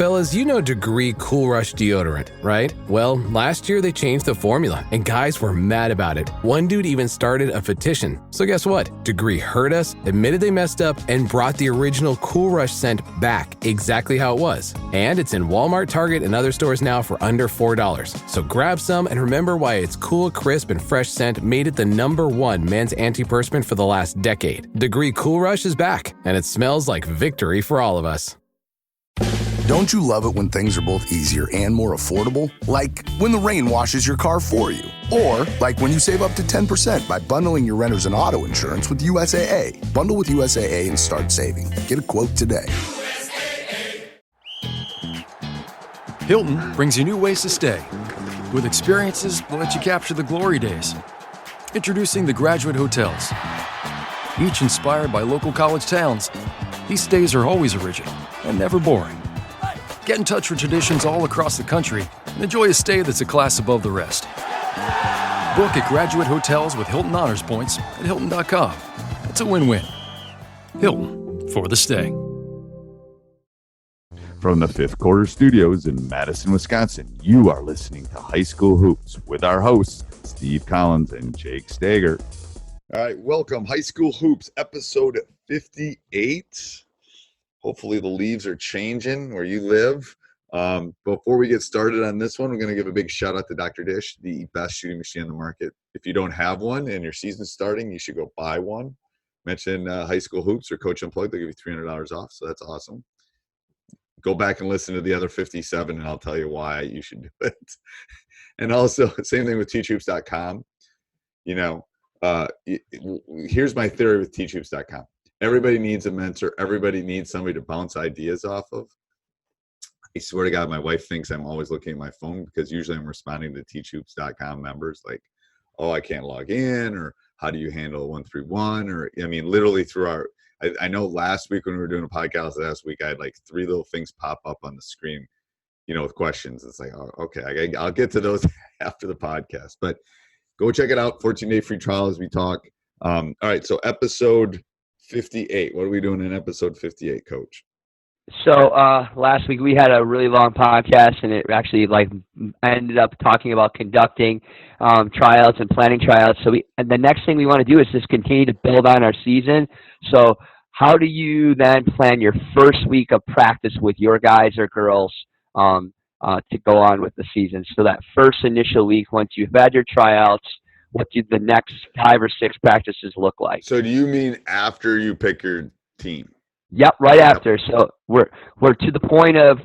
Fellas, you know Degree Cool Rush deodorant, right? Well, last year they changed the formula, and guys were mad about it. One dude even started a petition. So guess what? Degree heard us, admitted they messed up, and brought the original Cool Rush scent back exactly how it was. And it's in Walmart, Target, and other stores now for under $4. So grab some and remember why its cool, crisp, and fresh scent made it the #1 men's antiperspirant for the last decade. Degree Cool Rush is back, and it smells like victory for all of us. Don't you love it when things are both easier and more affordable? Like when the rain washes your car for you. Or like when you save up to 10% by bundling your renters and auto insurance with USAA. Bundle with USAA and start saving. Get a quote today. Hilton brings you new ways to stay, with experiences that let you capture the glory days. Introducing the Graduate Hotels. Each inspired by local college towns, these stays are always original and never boring. Get in touch with traditions all across the country and enjoy a stay that's a class above the rest. Book at Graduate Hotels with Hilton Honors Points at Hilton.com. It's a win-win. Hilton, for the stay. From the Fifth Quarter Studios in Madison, Wisconsin, you are listening to High School Hoops with our hosts, Steve Collins and Jake Steger. All right, welcome. High School Hoops, episode 58. Hopefully the leaves are changing where you live. Before we get started on this one, we're going to give a big shout out to Dr. Dish, the best shooting machine on the market. If you don't have one and your season's starting, you should go buy one. Mention High School Hoops or Coach Unplugged. They'll give you $300 off, so that's awesome. Go back and listen to the other 57, and I'll tell you why you should do it. And also, same thing with teachhoops.com. You know, here's my theory with teachhoops.com. Everybody needs a mentor. Everybody needs somebody to bounce ideas off of. I swear to God, my wife thinks I'm always looking at my phone because usually I'm responding to teachhoops.com members like, oh, I can't log in, or how do you handle 131? Or, I mean, literally through our, I know last week when we were doing a podcast last week, I had like 3 little things pop up on the screen, you know, with questions. It's like, oh, okay, I'll get to those after the podcast. But go check it out. 14-day free trial as we talk. All right, so episode 58. What are we doing in episode 58, Coach? So last week we had a really long podcast, and it actually ended up talking about conducting tryouts and planning tryouts. So and the next thing we want to do is just continue to build on our season. So how do you then plan your first week of practice with your guys or girls to go on with the season? So that first initial week, once you've had your tryouts, what do the next 5 or 6 practices look like? So do you mean after you pick your team? Yep, right after. So we're to the point of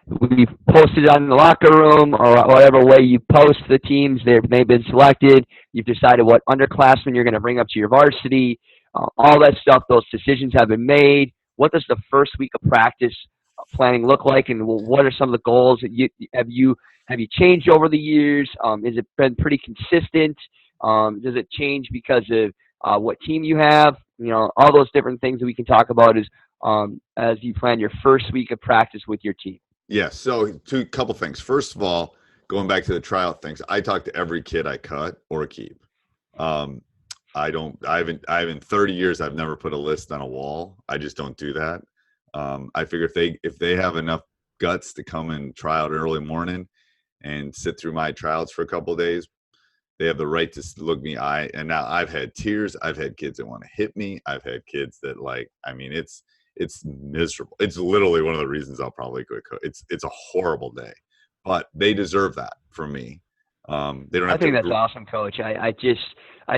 we've posted on the locker room or whatever way you post the teams. They've been selected. You've decided what underclassmen you're going to bring up to your varsity. All that stuff, those decisions have been made. What does the first week of practice planning look like, and what are some of the goals that have you changed over the years? Has it been pretty consistent? Does it change because of what team you have? You know, all those different things that we can talk about is as you plan your first week of practice with your team. Yeah, so a couple things. First of all, going back to the tryout things, I talk to every kid I cut or keep. I haven't 30 years, I've never put a list on a wall. I just don't do that. I figure if they have enough guts to come and try out early morning and sit through my tryouts for a couple of days, they have the right to look me eye. And now I've had tears. I've had kids that want to hit me. I've had kids that it's miserable. It's literally one of the reasons I'll probably quit. It's a horrible day, but they deserve that from me. They don't. I think that's awesome, Coach. I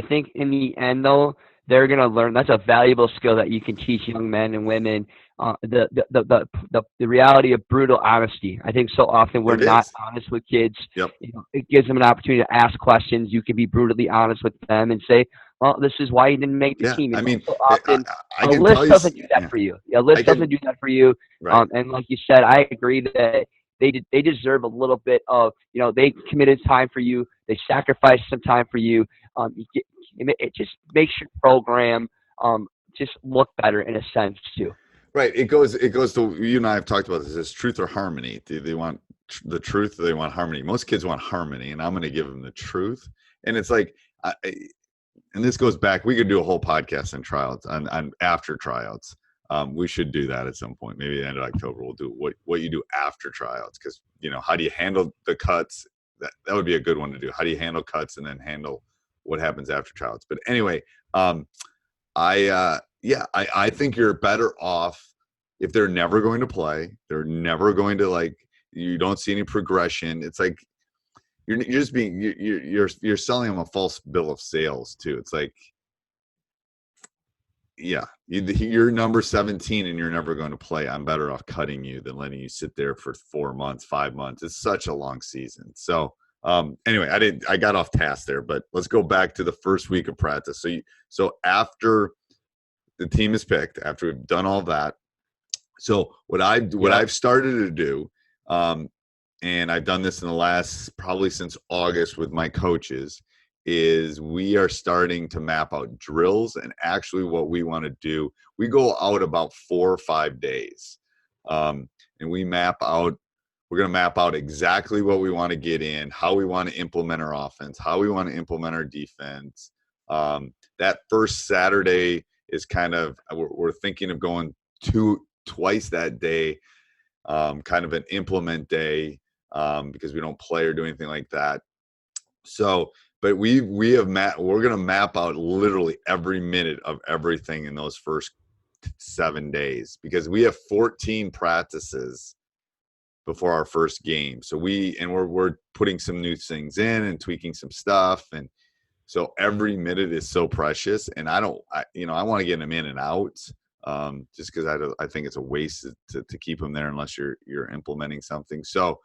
think in the end though, they're going to learn. That's a valuable skill that you can teach young men and women. The reality of brutal honesty. I think so often we're not honest with kids. Yep. You know, it gives them an opportunity to ask questions. You can be brutally honest with them and say, well, this is why you didn't make the team. I mean, so often, a list doesn't do that for you. A list doesn't do that for you. Right. And like you said, I agree that they deserve a little bit of, you know, they committed time for you. They sacrificed some time for you. It just makes your program just look better in a sense too. Right. It goes to, you and I have talked about this, is truth or harmony. Do they want the truth or they want harmony? Most kids want harmony, and I'm going to give them the truth. And it's like, and this goes back, we could do a whole podcast on tryouts, on after tryouts. We should do that at some point. Maybe the end of October, we'll do what you do after tryouts. Because, how do you handle the cuts? That would be a good one to do. How do you handle cuts and then handle what happens after tryouts? But anyway, I think you're better off if they're never going to play. They're never going to, you don't see any progression. It's like you're just you're selling them a false bill of sales too. It's like, yeah, you're number 17 and you're never going to play. I'm better off cutting you than letting you sit there for 4 months, 5 months. It's such a long season. So anyway, I got off task there, but let's go back to the first week of practice. So after the team is picked, after we've done all that, so what I've started to do, and I've done this in the last probably since August with my coaches, is we are starting to map out drills. And actually what we want to do, we go out about 4 or 5 days, and we're going to map out exactly what we want to get in, how we want to implement our offense, how we want to implement our defense. That first Saturday is kind of, we're thinking of going twice that day, kind of an implement day, because we don't play or do anything like that. So, but we're going to map out literally every minute of everything in those first 7 days, because we have 14 practices before our first game. So we're putting some new things in and tweaking some stuff. And so every minute is so precious, and I want to get them in and out, just because I think it's a waste to keep them there unless you're implementing something. So,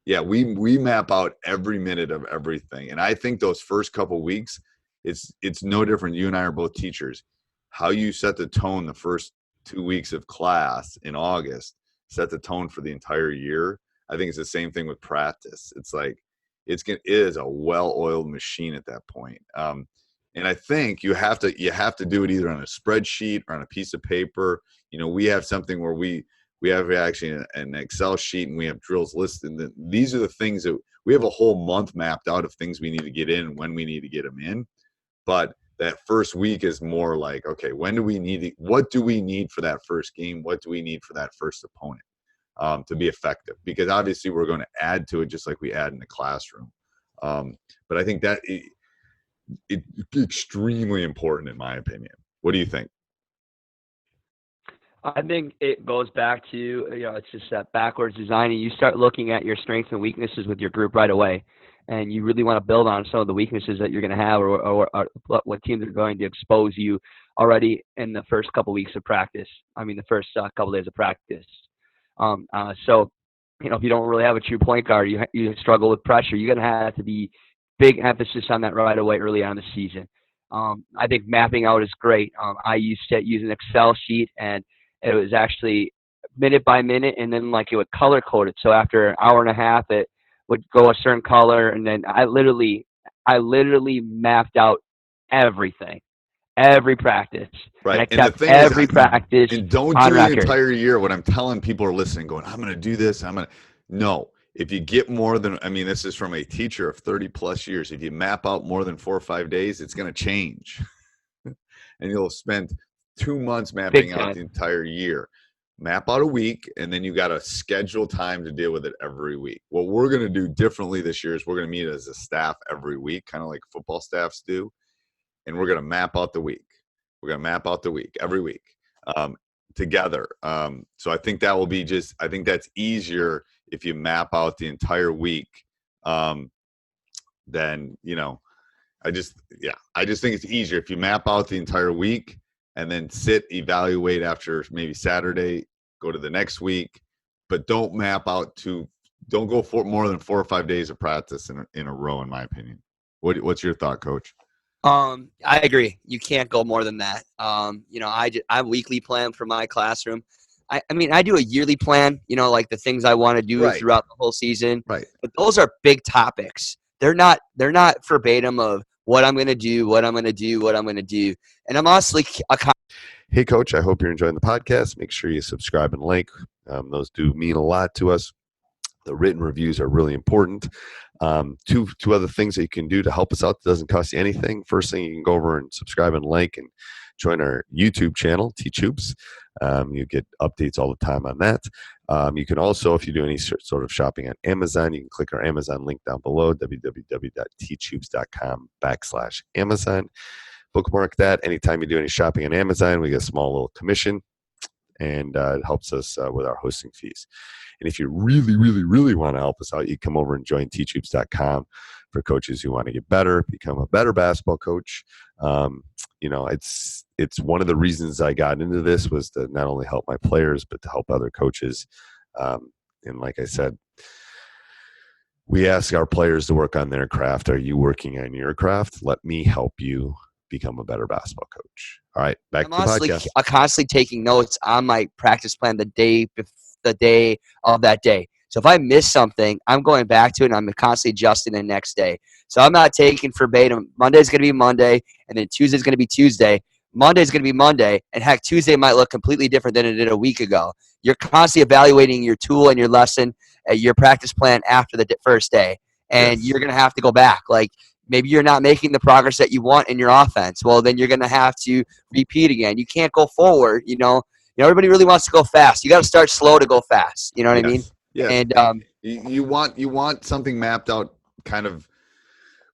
we map out every minute of everything. And I think those first couple weeks, it's no different. You and I are both teachers. How you set the tone the first 2 weeks of class in August set the tone for the entire year. I think it's the same thing with practice. It's like, it is a well-oiled machine at that point. And I think you have to do it either on a spreadsheet or on a piece of paper. We have something where we have actually an Excel sheet, and we have drills listed. And these are the things that we have a whole month mapped out of things we need to get in and when we need to get them in. But that first week is more like, okay, what do we need for that first game? What do we need for that first opponent, to be effective? Because obviously we're going to add to it just like we add in the classroom. But I think that it's extremely important, in my opinion. What do you think? I think it goes back to, it's just that backwards designing. You start looking at your strengths and weaknesses with your group right away, and you really want to build on some of the weaknesses that you're going to have, or what teams are going to expose you already in the first couple weeks of practice. The first couple days of practice. So, if you don't really have a true point guard, you struggle with pressure. You're going to have to be big emphasis on that right away early on in the season. I think mapping out is great. I used to use an Excel sheet, and it was actually minute by minute, and then it would color code it. So after an hour and a half, it would go a certain color, and then I literally mapped out everything, every practice. Right. And I kept every practice. And don't do the entire year. What I'm telling people are listening, going, I'm going to do this. No. If you get more than, this is from a teacher of 30 plus years. If you map out more than 4 or 5 days, it's going to change. And you'll spend 2 months mapping out the entire year. Map out a week, and then you got to schedule time to deal with it every week. What we're going to do differently this year is we're going to meet as a staff every week, kind of like football staffs do. And we're going to map out the week. We're going to map out the week every week, together. So I think that will be I think that's easier if you map out the entire week. Then, I just think it's easier if you map out the entire week and then evaluate after maybe Saturday, go to the next week, but don't go for more than 4 or 5 days of practice in a row, in my opinion. What's your thought, Coach? I agree. You can't go more than that. I weekly plan for my classroom. I do a yearly plan, like the things I want to do throughout the whole season. Right. But those are big topics. They're not verbatim of what I'm going to do, what I'm going to do, what I'm going to do. And I'm honestly Hey, Coach, I hope you're enjoying the podcast. Make sure you subscribe and like. Those do mean a lot to us. The written reviews are really important. Two other things that you can do to help us out that doesn't cost you anything. First thing, you can go over and subscribe and like and join our YouTube channel, Teach Hoops. You get updates all the time on that. You can also, if you do any sort of shopping on Amazon, you can click our Amazon link down below, www.teachhoops.com/Amazon. Bookmark that. Anytime you do any shopping on Amazon, we get a small little commission, and it helps us with our hosting fees. And if you really, really, really want to help us out, you come over and join teachhoops.com for coaches who want to get better, become a better basketball coach. It's one of the reasons I got into this was to not only help my players, but to help other coaches. And like I said, we ask our players to work on their craft. Are you working on your craft? Let me help you become a better basketball coach. All right, back to the podcast. I'm constantly taking notes on my practice plan the day of that day. So if I miss something, I'm going back to it, and I'm constantly adjusting the next day. So I'm not taking verbatim. Monday's going to be Monday, and then Tuesday's going to be Tuesday. Monday's going to be Monday, and heck, Tuesday might look completely different than it did a week ago. You're constantly evaluating your tool and your lesson, your practice plan after the first day, and you're going to have to go back. Like, maybe you're not making the progress that you want in your offense. Well, then you're going to have to repeat again. You can't go forward. Everybody really wants to go fast. You got to start slow to go fast. You know what I mean? Yeah. And you want something mapped out kind of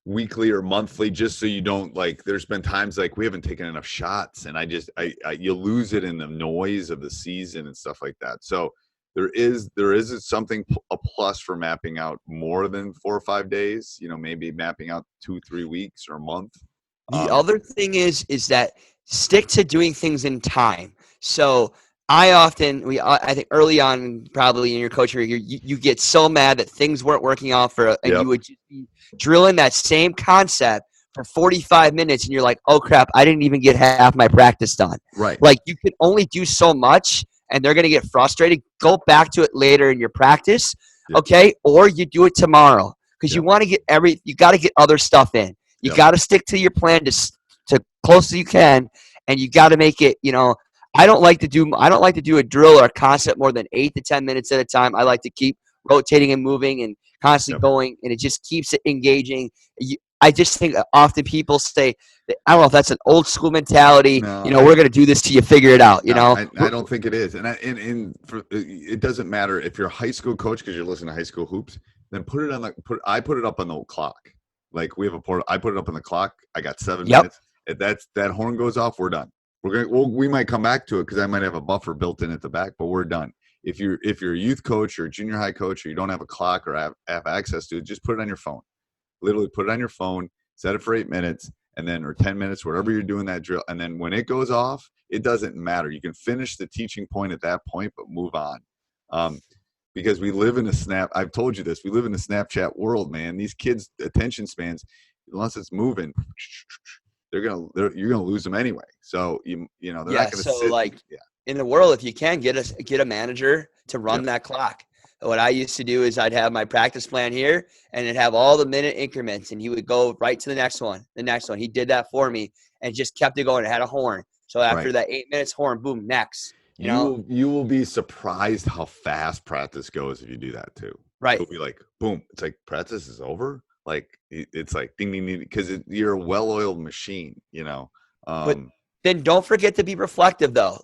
weekly or monthly, just so you don't, like, there's been times like we haven't taken enough shots, and you lose it in the noise of the season and stuff like that. So there is something, a plus for mapping out more than 4 or 5 days, maybe mapping out 2-3 weeks or a month. The other thing is that stick to doing things in time. So I think early on, probably in your coaching career, you get so mad that things weren't working out you would just be drilling that same concept for 45 minutes, and you're like, oh crap, I didn't even get half my practice done. Right. Like, you can only do so much, and they're going to get frustrated. Go back to it later in your practice, okay? Or you do it tomorrow, because you want to you got to get other stuff in. You got to stick to your plan to close as you can, and you got to make it, I don't like to do a drill or a concept more than 8 to 10 minutes at a time. I like to keep rotating and moving and constantly going, and it just keeps it engaging. I just think often people say, I don't know if that's an old school mentality. No, we're going to do this till you figure it out. I don't think it is, and it doesn't matter if you're a high school coach because you're listening to High School Hoops. Then put it on I put it up on the clock. Like, we have a portal. I put it up on the clock. I got 7 minutes. If that horn goes off, we're done. We might come back to it because I might have a buffer built in at the back, but we're done. If you're a youth coach or a junior high coach, or you don't have a clock or have access to it, just put it on your phone. Literally put it on your phone, set it for 8 minutes, and then, or 10 minutes, whatever you're doing that drill. And then when it goes off, it doesn't matter. You can finish the teaching point at that point, but move on. Because we live in I've told you this, we live in a Snapchat world, man. These kids' attention spans, unless it's moving, you're gonna lose them anyway. So they're not gonna sit. In the world, if you can get a manager to run that clock. What I used to do is I'd have my practice plan here, and it'd have all the minute increments, and he would go right to the next one. He did that for me, and just kept it going. It had a horn. So after that 8 minutes, horn, boom, next. You will be surprised how fast practice goes if you do that too. Right. It'll be like, boom. It's like practice is over. Like, it's like ding, ding, ding, because you're a well-oiled machine, But then don't forget to be reflective, though.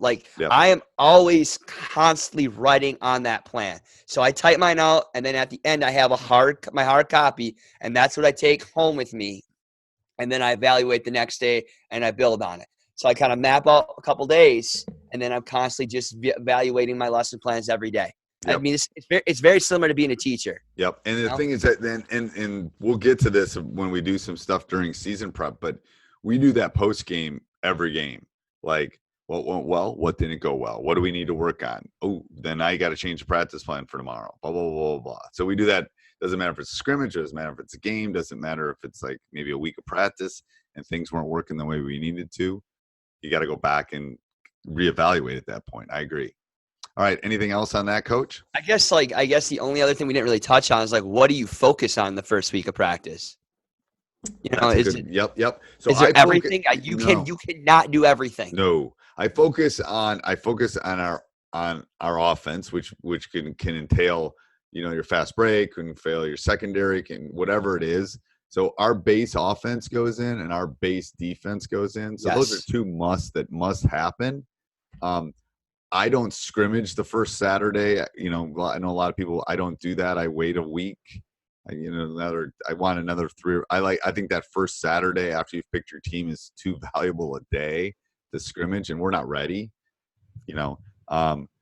I am always constantly writing on that plan. So I type mine out, and then at the end I have my hard copy, and that's what I take home with me. And then I evaluate the next day, and I build on it. So I kind of map out a couple days, and then I'm constantly just evaluating my lesson plans every day. Yep. I mean, it's very similar to being a teacher. Yep. And the thing is that then, and we'll get to this when we do some stuff during season prep, but we do that post game every game. Like, what went well? What didn't go well? What do we need to work on? Oh, then I got to change the practice plan for tomorrow. Blah, blah, blah, blah, blah. So we do that. Doesn't matter if it's a scrimmage. Doesn't matter if it's a game. Doesn't matter if it's like maybe a week of practice and things weren't working the way we needed to. You got to go back and reevaluate at that point. I agree. All right. Anything else on that, Coach? I guess the only other thing we didn't really touch on is what do you focus on the first week of practice? Yep. So is there everything? You cannot do everything. No, I focus on our offense, which can entail, your fast break, can entail your secondary, can whatever it is. So our base offense goes in and our base defense goes in. So those Yes. are two must happen. I don't scrimmage the first Saturday. You know, I know a lot of people, I don't do that. I wait a week. I want another 3. I think that first Saturday after you've picked your team is too valuable a day to scrimmage, and we're not ready, you know.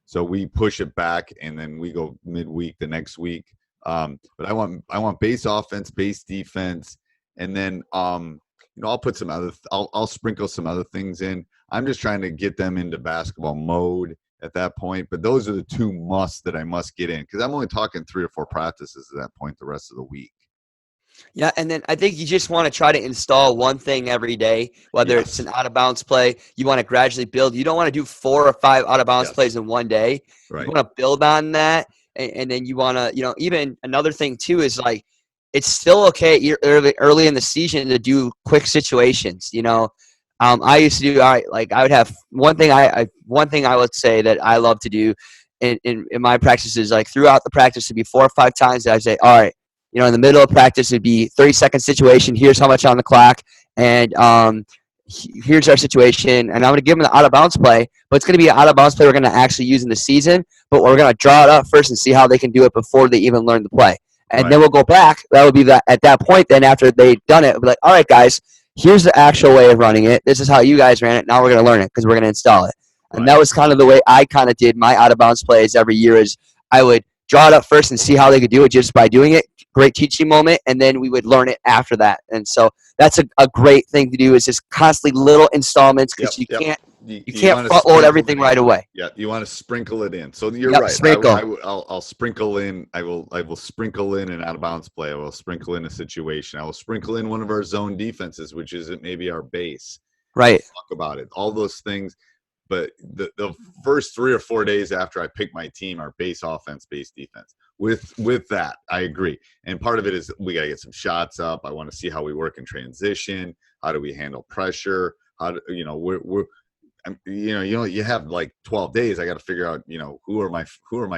So we push it back, and then we go midweek the next week. But I want base offense, base defense, and then I'll put some other. I'll sprinkle some other things in. I'm just trying to get them into basketball mode at that point. But those are the two musts that I must get in, because I'm only talking 3 or 4 practices at that point the rest of the week. Yeah, and then I think you just want to try to install one thing every day, whether it's an out-of-bounds play. You want to gradually build. You don't want to do 4 or 5 out-of-bounds plays in one day. Right. You want to build on that, and then you want to, even another thing too is like, it's still okay early in the season to do quick situations. I used to do I would have one thing I would say that I love to do in my practices, like throughout the practice, it'd be 4 or 5 times that I'd say, all right, in the middle of practice, it'd be 30-second situation. Here's how much on the clock, and here's our situation. And I'm going to give them the out-of-bounds play, but it's going to be an out-of-bounds play we're going to actually use in the season, but we're going to draw it up first and see how they can do it before they even learn the play. And then we'll go back. That would be that at that point. Then after they've done it, we'll be like, all right, guys, here's the actual way of running it. This is how you guys ran it. Now we're going to learn it because we're going to install it. And that was kind of the way I kind of did my out-of-bounds plays every year. Is I would draw it up first and see how they could do it just by doing it. Great teaching moment, and then we would learn it after that. And so that's a great thing to do, is just constantly little installments, because you can't front load everything right away. Yeah, you want to sprinkle it in. So you're right. Sprinkle. I'll sprinkle in. I will sprinkle in an out of bounds play. I will sprinkle in a situation. I will sprinkle in one of our zone defenses, which isn't maybe our base. Right. Talk about it. All those things. But the first 3 or 4 days after I pick my team are base offense, base defense. With that, I agree. And part of it is we got to get some shots up. I want to see how we work in transition. How do we handle pressure? How do you have like 12 days. I got to figure out, who are my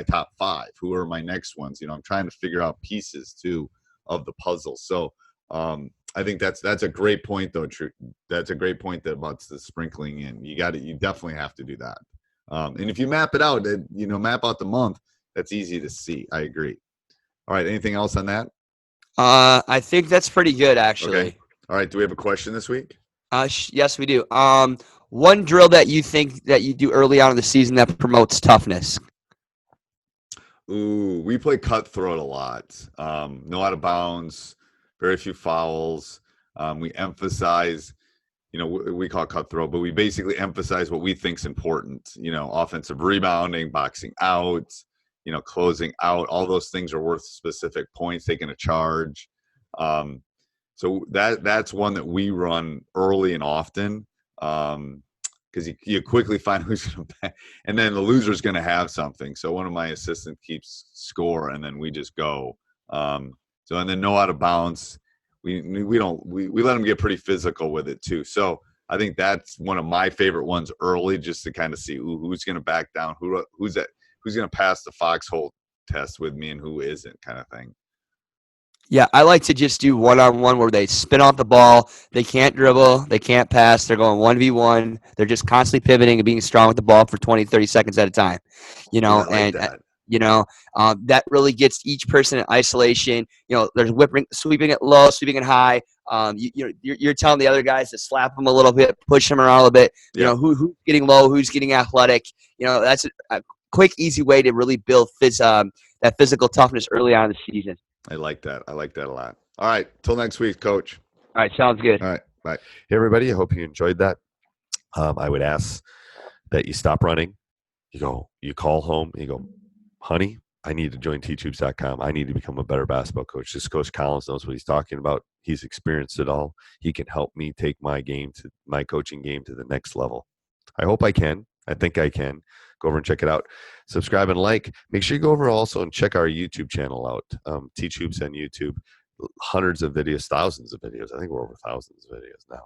top 5? Who are my next ones? I'm trying to figure out pieces too of the puzzle. So I think that's a great point though. True. That's a great point about the sprinkling in. You definitely have to do that. And if you map it out, map out the month, that's easy to see. I agree. All right. Anything else on that? I think that's pretty good, actually. Okay. All right. Do we have a question this week? Yes, we do. One drill that you think that you do early on in the season that promotes toughness? Ooh, we play cutthroat a lot. No out of bounds, very few fouls. We emphasize, we call it cutthroat, but we basically emphasize what we think is important. Offensive rebounding, boxing out, closing out. All those things are worth specific points, taking a charge. So that's one that we run early and often, because you quickly find who's going to, and then the loser's going to have something. So one of my assistants keeps score, and then we just go. And then no out of bounds. We let them get pretty physical with it too. So I think that's one of my favorite ones early, just to kind of see who's going to back down, who's going to pass the foxhole test with me and who isn't, kind of thing. Yeah, I like to just do one-on-one where they spin off the ball. They can't dribble. They can't pass. They're going 1v1. They're just constantly pivoting and being strong with the ball for 20, 30 seconds at a time. That really gets each person in isolation. There's sweeping it low, sweeping it high. You're telling the other guys to slap them a little bit, push them around a little bit. Who's getting low, who's getting athletic. That's a quick, easy way to really build that physical toughness early on in the season. I like that. I like that a lot. All right. Till next week, Coach. All right. Sounds good. All right. Bye. Hey, everybody. I hope you enjoyed that. I would ask that you stop running. You call home. You go, honey, I need to join teachhoops.com. I need to become a better basketball coach. This Coach Collns knows what he's talking about. He's experienced it all. He can help me take my coaching game to the next level. I hope I can. I think I can. Go over and check it out. Subscribe and like. Make sure you go over also and check our YouTube channel out. Teach Hoops on YouTube. Hundreds of videos, thousands of videos. I think we're over thousands of videos now.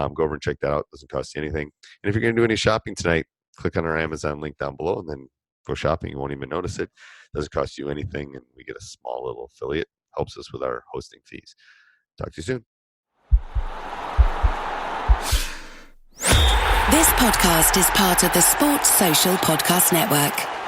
Go over and check that out. Doesn't cost you anything. And if you're going to do any shopping tonight, click on our Amazon link down below and then go shopping. You won't even notice it. Doesn't cost you anything, and we get a small little affiliate. Helps us with our hosting fees. Talk to you soon. This podcast is part of the Sports Social Podcast Network.